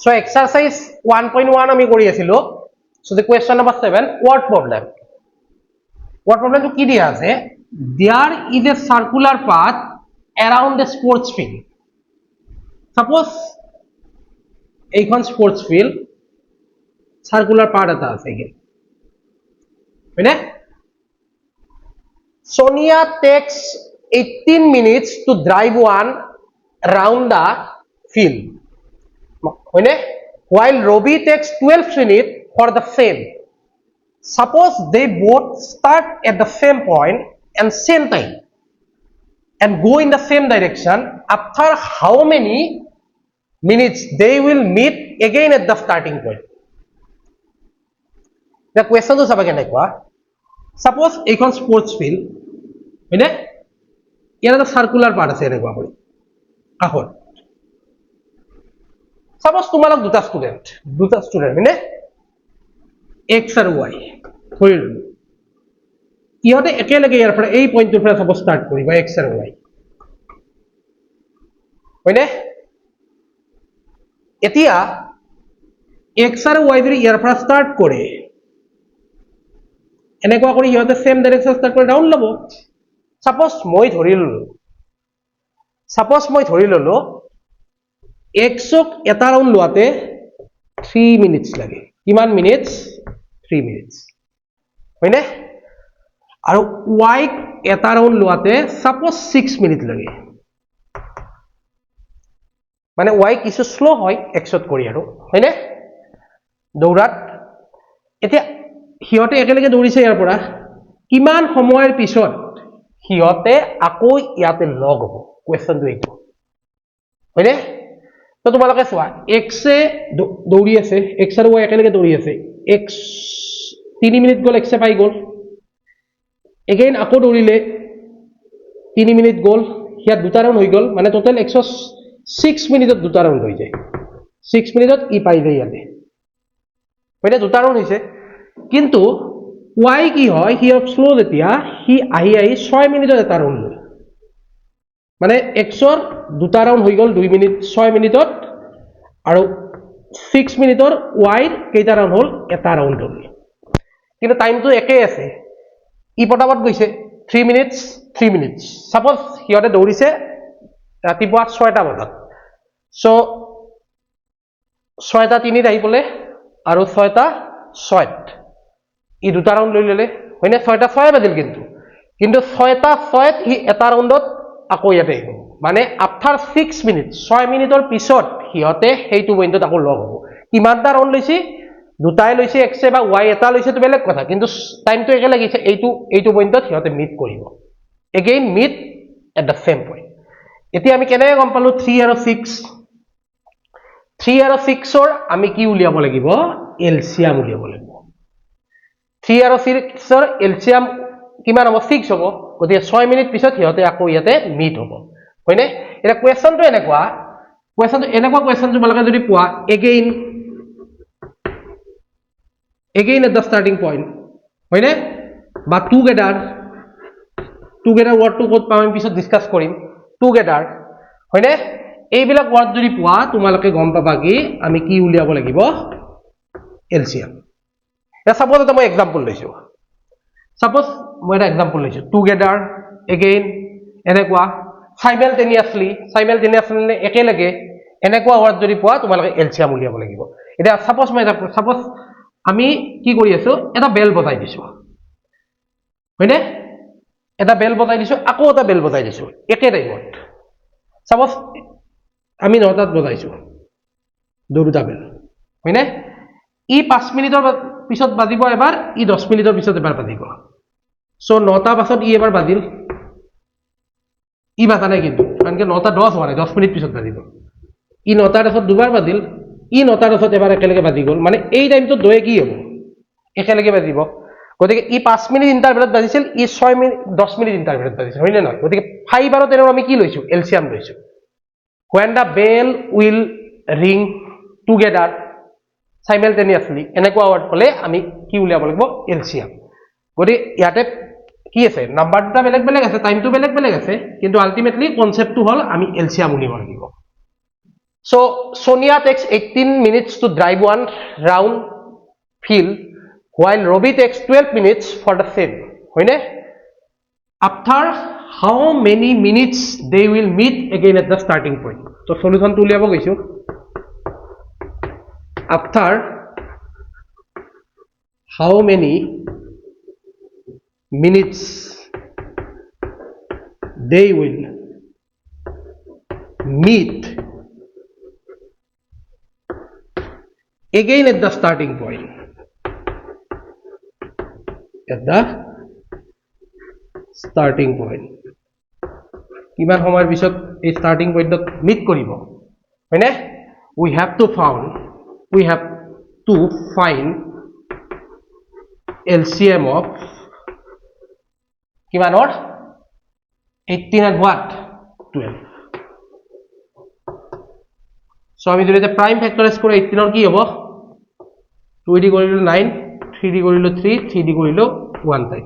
So exercise 1.1 আমি কৰি আছিলো. So the question number 7, word problem. Word problem to কি দিয়া আছে? There is a circular path around the sports field. Suppose এইখন sports field circular path এটা আছে কি? হয়নে? Sonia takes 18 minutes to drive one round the field. While Robbie takes 12 minutes for the same. Suppose they both start at the same point and same time and go in the same direction. After how many minutes they will meet again at the starting point? The question is about suppose a sports field, here the circular part is here. Suppose তোমালোক দুটা student x আর y ধৰি ললো ইহঁতে একেলগে ইয়াৰ পৰা এই পইণ্টৰ পৰা সাপোজ স্টাৰ্ট কৰিব x আৰু y হয়নে এতিয়া x আৰু y যদি ইয়াৰ পৰা স্টাৰ্ট কৰে এনেকুৱা কৰি ইহঁতে সেম ডাইৰেকশন স্টাৰ্ট কৰি ডাউন ল'ব সাপোজ মই ধৰি ললো x ক এটা ৰাউন্ড লোৱাতে 3 মিনিটস লাগে কিমান মিনিটস 3 মিনিটস হয়নে আৰু y ক এটা ৰাউন্ড লোৱাতে সাপোজ 6 মিনিট লাগে মানে y কিছু স্লো হয় x ত কৰি আৰু হয়নে দৌৰাত এতিয়া হিয়তে একেলগে দৌৰিছে ইয়াৰ পৰা কিমান সময়ৰ পিছত হিয়তে আকৌ ইয়াতে লগ হ'ব কোৱেশ্চনটো এইটো হয়নে তো তোমালোকে চোৱা x এ দৌৰি আছে x আৰু y একেলগে দৌৰি আছে x 3 মিনিট গল x এ পাই গল এগেইন আকৌ দৌৰিলে 3 মিনিট গল হিয়া দুটা ৰাউন্ড হৈ গল মানে টোটাল 106 মিনিটত দুটা ৰাউন্ড হৈ যায় 6 মিনিটত ই পাই যায় ইয়াতে মানে দুটা ৰাউন্ড হৈছে কিন্তু y কি হয় হি স্লো যেতিয়া হি আহি 6 মিনিটত এটা ৰাউন্ড লয় মানে x ৰ দুটা ৰাউন্ড হৈ গল 2 মিনিট 6 মিনিটত আৰু 6 মিনিটৰ y কেইটা ৰাউন্ড হল এটা ৰাউন্ড হল কিন্তু টাইমটো একে আছে ই পটাপট গৈছে 3 মিনিটস সাপোজ হিয়তে দৌৰিছে ৰাতিপুৱা 6টা বজাত সো 6টা 3 আহি পলে আৰু 6টা 6 ই দুটা ৰাউন্ড লৈ ললে হয়নে 6টা 6 বাজিল কিন্তু 6টা 6 ই এটা ৰাউন্ডত আকৌ ইয়াতে মানে আফটাৰ 6 মিনিট 6 মিনিটৰ পিছত হিয়তে সেইটো পইণ্টত আকৌ লগ হ'ব কিমানটা ৰাউন্ড লৈছে দুটাই লৈছে x বা y এটা লৈছে তো বেলেগ কথা কিন্তু টাইমটো একে লাগিছে এইটো পইণ্টত হিয়তে মিট কৰিব again meet at the same point এতিয়া আমি কেনেকৈ গম পালো 3 আৰু 6 ৰ আমি কি উলিয়াব লাগিব এলসিয়াম উলিয়াব লাগিব 3 আৰু 6 ৰ এলসিয়াম কিমান হ'ব 6 হ'ব গতিকে 6 মিনিট পিছত হিয়তে আকৌ ইয়াতে মিট হ'ব হয়নে এটা কোৱেশ্চনটো এনেকুৱা কোৱেশ্চনটো তোমালোকে যদি পোৱা again at the starting point হয়নে বা টুগেদাৰ ওয়াৰ্ডটো ক'ত পাম আমি পিছত ডিসকাস কৰিম টুগেদাৰ হয়নে এইবিলাক ওয়াৰ্ড যদি পোৱা তোমালোকে গম পাবা কি আমি কি উলিয়াব লাগিব এলসিএম এটা সাপোজ এটা মই এক্সাম্পল লৈছো মই এটা এক্সাম্পল লৈছো টুগেদাৰ again এনেকুৱা সাইমালটেনিয়াসলি একেলগে এনেকুৱা ওয়াৰ্ড যদি পোৱা তোমালোকে এলসিএম উলিয়াব লাগিব এটা সাপোজ আমি কি কৰি আছো এটা বেল বজাই দিছো হয়নে এটা বেল বজাই দিছো আকৌ এটা বেল বজাই দিছো একে টাইমত সাপোজ আমি 9টাত বজাইছো দুটা বেল হয়নে ই 5 মিনিটৰ পিছত বাজিব এবাৰ ই 10 মিনিটৰ পিছত এবাৰ বাজিব সো 9টা পাছত ই এবাৰ বাজিল ই বাজা নাই কিন্তু কাৰণ কি 9টা 10 হোৱা নাই 10 মিনিট পিছত বাজিব ই 9টাৰ পাছত দুবাৰ বাজিল ই 9টাৰ পাছত এবাৰ একেলগে বাজি গল মানে এই টাইমটো দয়ে কি হ'ব একেলগে বাজিব গতিকে ই 5 মিনিট ইন্টারভেলত বাজিছিল ই 6 মিনিট 10 মিনিট ইন্টারভেলত বাজিছিল হয়নে নহয় গতিকে 5 আৰু 10 আমি কি লৈছো এলসিয়াম লৈছো when the bell will ring together simultaneously এনেকুৱা ওয়ার্ড পলে আমি কি উলিয়াব লাগিব এলসিয়াম গতিকে ইয়াতে কি আছে নাম্বার দুটা বেলেগ আছে টাইমটো বেলেগ আছে কিন্তু আলটিমেটলি কনসেপ্টটো হল আমি এলসিয়াম উলিয়াব লাগিব So Sonia takes 18 minutes to drive one round field while Robbie takes 12 minutes for the same. Hoine? After how many minutes they will meet again at the starting point? So solution to uliabo goisu. After how many minutes they will meet again at the starting point. At the starting point. কিমান সময়ৰ পিছত এই starting point meat কৰিব হয়নে? We have to find LCM of কিমানৰ 18 and what 12. So আমি যদি এটা prime factorize কৰো 18 কি হ'ব 2 দি কৰিলো 9 3 দি কৰিলো 3 3 দি কৰিলো 1 টাইম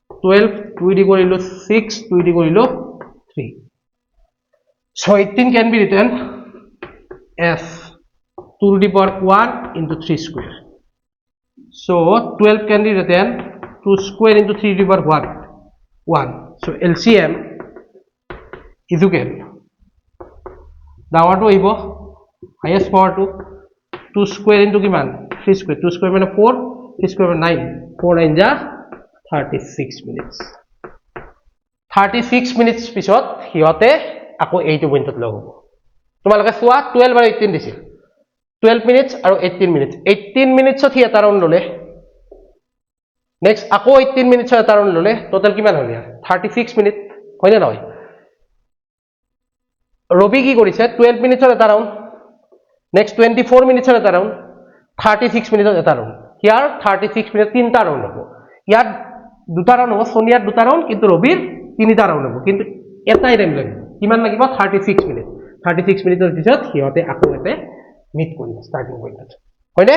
12 2 দি কৰিলো 6 2 দি কৰিলো 3. So 18 can be written as 2 to the power 1 into 3 square. So 12 can be written 2 square into 3 to the power 1. So LCM is equal ডাঙৰটো আহিব highest power to 2 square into কিমান 3 square 2 square মানে 4 3 square মানে 9 4 9 ja 36 minutes 36 minutes পিছত হিয়তে আকৌ এইটো পইণ্টত লগ হ'ব তোমালোকে চোৱা 12 আৰু 18 দিছিল 12 minutes আৰু 18 minutes 18 minutesত হি এটা ৰাউন্ড ললে নেক্সট আকৌ 18 minutesত এটা ৰাউন্ড ললে টোটাল কিমান হ'ল ইয়াৰ 36 minutes হয় না নহয় ৰবি কি কৰিছে 12 minutesত এটা ৰাউন্ড নেক্সট 24 minutesত এটা ৰাউন্ড 36 minutesত এটা ৰাউন্ড ইয়াৰ 36 minutes তিনটা ৰাউন্ড হ'ব ইয়াত দুটা ৰাউন্ড হ'ব সোনিয়াৰ দুটা ৰাউন্ড কিন্তু ৰবিৰ তিনিটা ৰাউন্ড হ'ব কিন্তু এটাই টাইম লাগিব কিমান লাগিব 36 minutes 36 minutesৰ পিছত হিয়তে আকৌ এতে মিট কৰিব স্টাৰ্টিং পইণ্টত হয়নে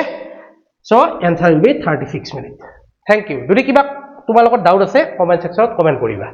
so answer will be 36 minutes thank you যদি কিবা তোমালোকৰ ডাউট আছে কমেন্ট সেকশনত কমেন্ট কৰিবা